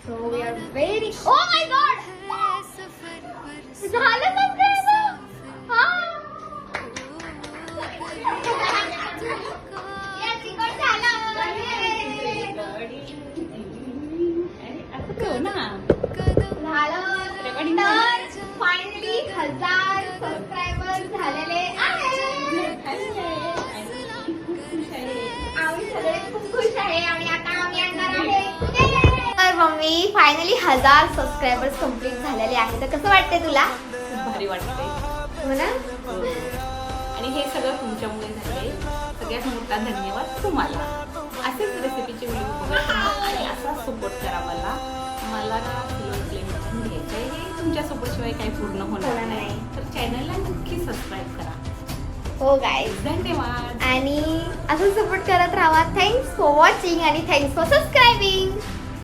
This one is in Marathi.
So we are very. Oh my God! झालं subscriber. हा. Yes, record झालं. झालं. तर फायनली 1000 सबस्क्रायबर झालेले आहेत. आम्ही सगळे खूप खुश आहे आणि आता आम्ही आणणार आहे. तर मम्मी फायनली 1000 सबस्क्रायबर्स कंप्लीट झालेले आहेत. तर कसं वाटतंय तुला? खूप भारी वाटते हो ना? आणि हे सगळं तुमच्यामुळे झाले. सगळ्यात मोठा धन्यवाद तुम्हाला. असेच रेसिपीचे व्हिडिओ बघत राहा आणि असा सपोर्ट करा मला. मला ना किलो प्लेन घ्यायचं आहे. हे तुमच्यासोबतशिवाय काही पूर्ण होणार नाही. तर चॅनलला नक्की सबस्क्राईब करा. हो गाईज, धन्यवाद. आणि असं सपोर्ट करत राहा. थँक्स फॉर वॉचिंग आणि थँक्स फॉर सबस्क्रायबिंग.